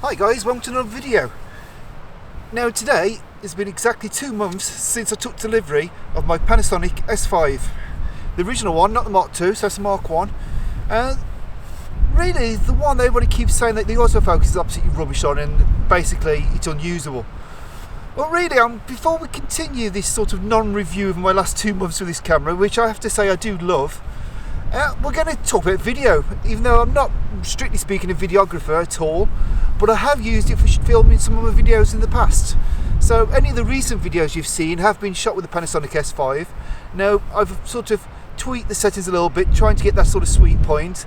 Hi guys, welcome to another video. Now today, it's been exactly 2 months since I took delivery of my Panasonic S5. The original one, not the Mark II, so it's the Mark 1. Really, the one that everybody keeps saying that the autofocus is absolutely rubbish on and basically it's unusable. Well really, before we continue this sort of non-review of my last 2 months with this camera, which I have to say I do love, we're going to talk about video, even though I'm not strictly speaking a videographer at all, but I have used it for filming some of my videos in the past. So any of the recent videos you've seen have been shot with the Panasonic S5. Now I've sort of tweaked the settings a little bit, trying to get that sort of sweet point,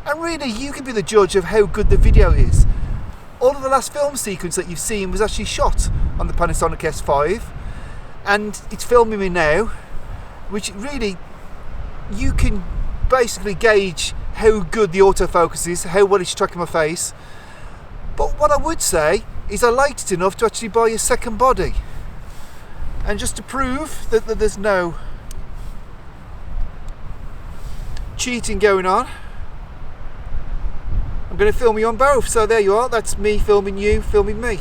and really you can be the judge of how good the video is. All of the last film sequence that you've seen was actually shot on the Panasonic S5, and it's filming me now, which really you can basically gauge how good the autofocus is, how well it's tracking my face. But what I would say is I liked it enough to actually buy a second body, and just to prove that there's no cheating going on, I'm going to film you on both. So there you are, that's me filming you, filming me,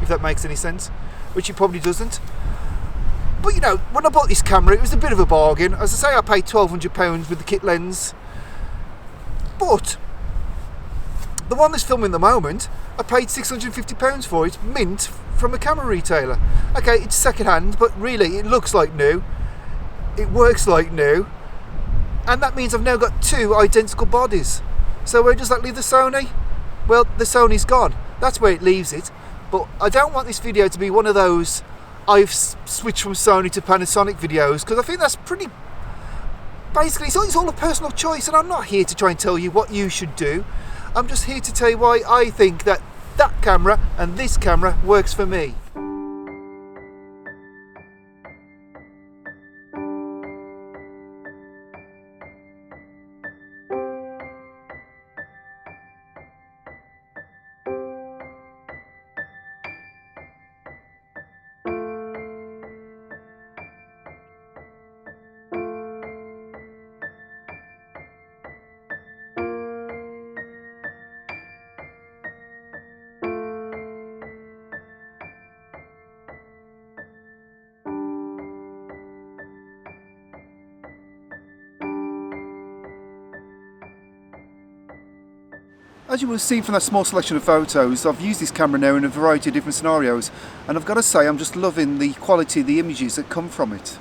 if that makes any sense, which it probably doesn't. But you know, when I bought this camera, it was a bit of a bargain. As I say, I paid £1,200 with the kit lens. But the one that's filming at the moment, I paid £650 for it, mint from a camera retailer. Okay, it's second hand, but really it looks like new. It works like new. And that means I've now got 2 identical bodies. So where does that leave the Sony? Well, the Sony's gone. That's where it leaves it. But I don't want this video to be one of those I've switched from Sony to Panasonic videos, because I think that's pretty... Basically, it's all a personal choice, and I'm not here to try and tell you what you should do. I'm just here to tell you why I think that that camera and this camera works for me. As you will have seen from that small selection of photos, I've used this camera now in a variety of different scenarios, and I've got to say I'm just loving the quality of the images that come from it.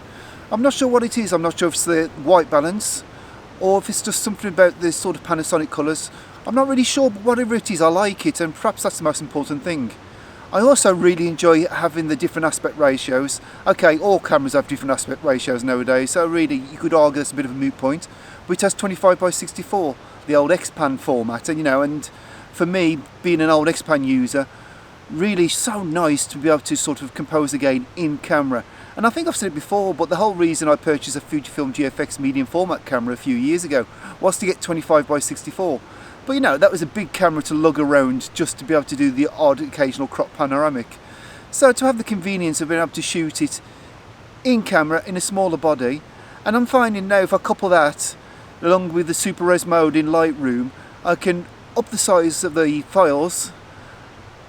I'm not sure what it is. I'm not sure if it's the white balance or if it's just something about the sort of Panasonic colours. I'm not really sure, but whatever it is, I like it, and perhaps that's the most important thing. I also really enjoy having the different aspect ratios. Okay, all cameras have different aspect ratios nowadays, so really you could argue that's a bit of a moot point, but it has 25:64. The old X-Pan format, and you know, and for me, being an old X-Pan user, really so nice to be able to sort of compose again in camera. And I think I've said it before, but the whole reason I purchased a Fujifilm GFX medium format camera a few years ago was to get 25:64. But you know, that was a big camera to lug around just to be able to do the odd occasional crop panoramic. So to have the convenience of being able to shoot it in camera in a smaller body, and I'm finding now if I couple that along with the super res mode in Lightroom, I can up the size of the files,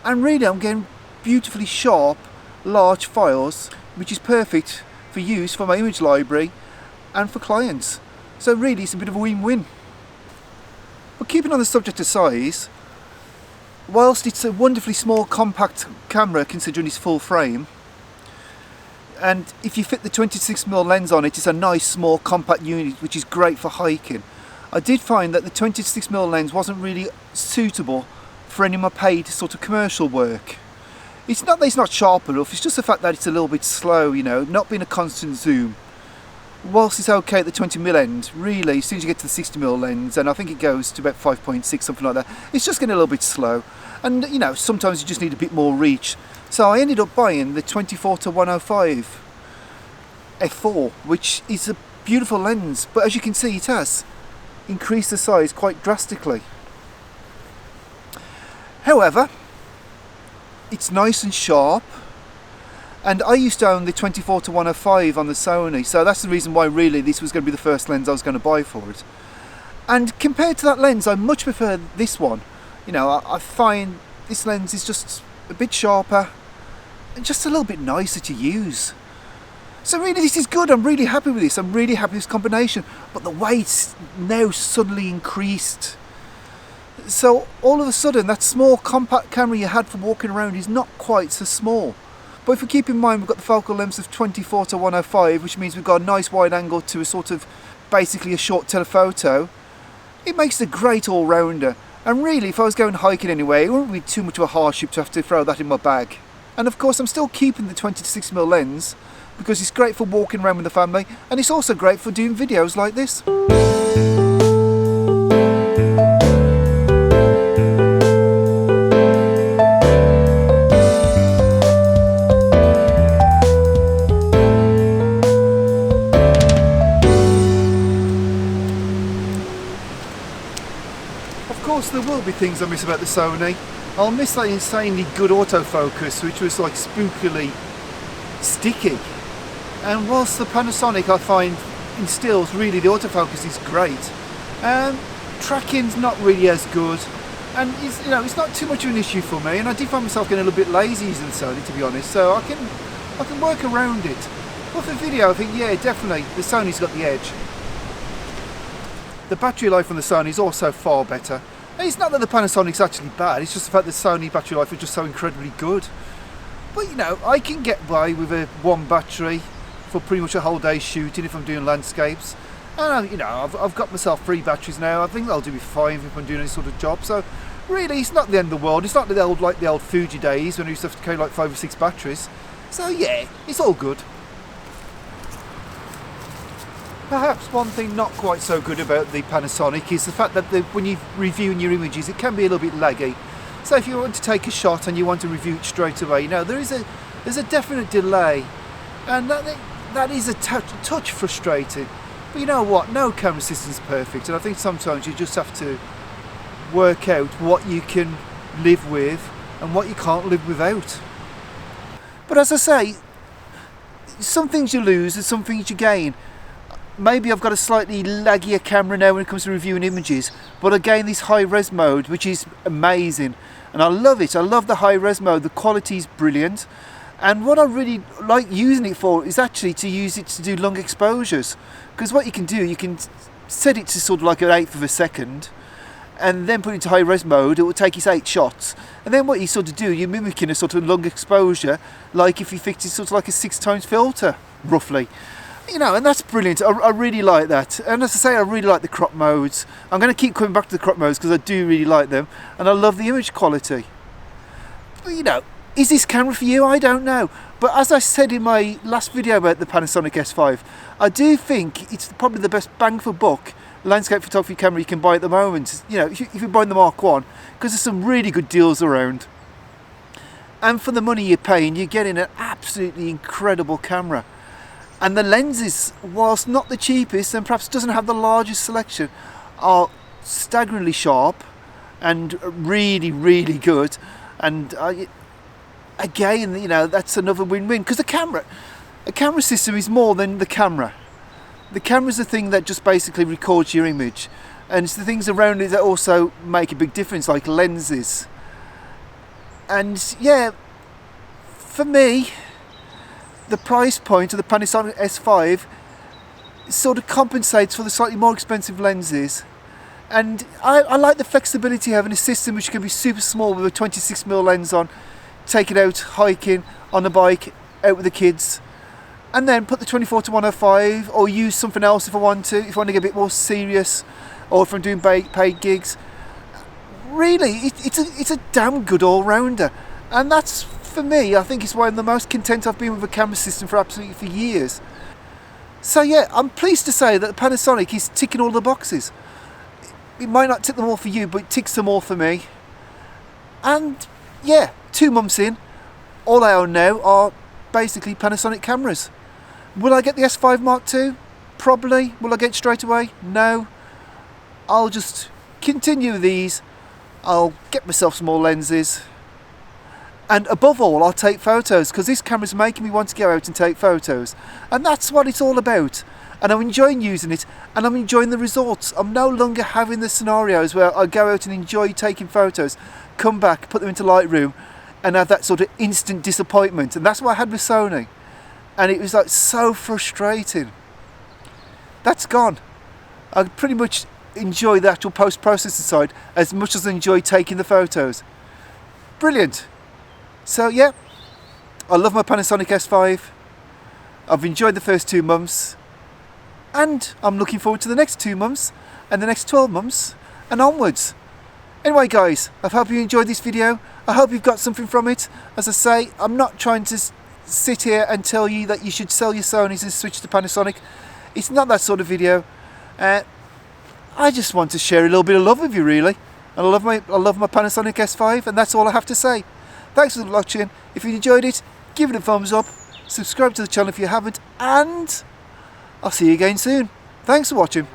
and really I'm getting beautifully sharp large files, which is perfect for use for my image library and for clients. So really it's a bit of a win-win. But keeping on the subject of size, whilst it's a wonderfully small compact camera considering its full frame, and if you fit the 26mm lens on it, it's a nice small compact unit which is great for hiking. I did find that the 26mm lens wasn't really suitable for any of my paid sort of commercial work. It's not that it's not sharp enough, it's just the fact that it's a little bit slow, you know, not being a constant zoom. Whilst it's okay at the 20mm end, really as soon as you get to the 60mm lens, and I think it goes to about 5.6, something like that, it's just getting a little bit slow. And you know, sometimes you just need a bit more reach. So I ended up buying the 24-105 f4, which is a beautiful lens, but as you can see it has increased the size quite drastically. However, it's nice and sharp, and I used to own the 24-105 on the Sony, so that's the reason why really this was going to be the first lens I was going to buy for it. And compared to that lens, I much prefer this one. You know, I find this lens is just a bit sharper and just a little bit nicer to use. So really this is good. I'm really happy with this. I'm really happy with this combination. But the weight's now suddenly increased. So all of a sudden that small compact camera you had for walking around is not quite so small. But if we keep in mind we've got the focal length of 24 to 105, which means we've got a nice wide angle to a sort of basically a short telephoto, it makes a great all-rounder. And really if I was going hiking anyway, it wouldn't be too much of a hardship to have to throw that in my bag. And of course I'm still keeping the 20-6mm lens because it's great for walking around with the family, and it's also great for doing videos like this. Of course there will be things I miss about the Sony. I'll miss that insanely good autofocus, which was like spookily sticky. And whilst the Panasonic I find instills really the autofocus is great, tracking's not really as good, and it's not too much of an issue for me. And I did find myself getting a little bit lazy using the Sony, to be honest. So I can work around it. But for video, I think yeah, definitely the Sony's got the edge. The battery life on the Sony is also far better. And it's not that the Panasonic's actually bad, it's just the fact that the Sony battery life is just so incredibly good. But I can get by with a one battery for pretty much a whole day's shooting if I'm doing landscapes. And I've got myself 3 batteries now. I think that'll do me fine if I'm doing any sort of job. So really it's not the end of the world. It's not like the old Fuji days when I used to have to carry like 5 or 6 batteries. So yeah, it's all good. Perhaps one thing not quite so good about the Panasonic is the fact that when you're reviewing your images it can be a little bit laggy. So if you want to take a shot and you want to review it straight away, there's a definite delay, and that is a touch frustrating. But you know what, no camera system's perfect, and I think sometimes you just have to work out what you can live with and what you can't live without. But as I say, some things you lose and some things you gain. Maybe I've got a slightly laggier camera now when it comes to reviewing images, but I gain this high res mode, which is amazing, and I love it. I love the high res mode. The quality is brilliant, and what I really like using it for is actually to use it to do long exposures, because what you can do, you can set it to sort of like an 1/8 of a second and then put it into high res mode. It will take its 8 shots, and then what you sort of do, you're mimicking a sort of long exposure like if you fixed it sort of like a 6x filter roughly. And that's brilliant. I really like that. And as I say, I really like the crop modes. I'm going to keep coming back to the crop modes because I do really like them. And I love the image quality. But, is this camera for you? I don't know. But as I said in my last video about the Panasonic S5, I do think it's probably the best bang for buck landscape photography camera you can buy at the moment. If you're buying the Mark 1, because there's some really good deals around. And for the money you're paying, you're getting an absolutely incredible camera. And the lenses, whilst not the cheapest and perhaps doesn't have the largest selection, are staggeringly sharp and really, really good. And again, that's another win-win, because a camera system is more than the camera. The camera's the thing that just basically records your image, and it's the things around it that also make a big difference, like lenses. And yeah, for me, the price point of the Panasonic S5 sort of compensates for the slightly more expensive lenses, and I like the flexibility of having a system which can be super small with a 26mm lens on, take it out hiking, on a bike, out with the kids, and then put the 24 to 105, or use something else if I want to get a bit more serious, or if I'm doing paid gigs. Really, it's a damn good all-rounder, and that's, for me, I think it's one of the most content I've been with a camera system for years. So yeah, I'm pleased to say that the Panasonic is ticking all the boxes. It might not tick them all for you, but it ticks them all for me. And yeah, 2 months in, all I own now are basically Panasonic cameras. Will I get the S5 Mark II? Probably. Will I get it straight away? No. I'll just continue with these. I'll get myself some more lenses. And above all, I'll take photos, because this camera's making me want to go out and take photos. And that's what it's all about. and I'm enjoying using it, and I'm enjoying the results. I'm no longer having the scenarios where I go out and enjoy taking photos, come back, put them into Lightroom, and have that sort of instant disappointment. And that's what I had with Sony, and it was like so frustrating. That's gone. I pretty much enjoy the actual post-processing side as much as I enjoy taking the photos. Brilliant. So yeah, I love my Panasonic S5. I've enjoyed the first 2 months, and I'm looking forward to the next 2 months and the next 12 months and onwards. Anyway guys, I hope you enjoyed this video. I hope you've got something from it. As I say, I'm not trying to sit here and tell you that you should sell your Sonys and switch to Panasonic. It's not that sort of video. I just want to share a little bit of love with you, really. And I love my Panasonic S5, and that's all I have to say. Thanks for watching. If you enjoyed it, give it a thumbs up. Subscribe to the channel if you haven't, and I'll see you again soon. Thanks for watching.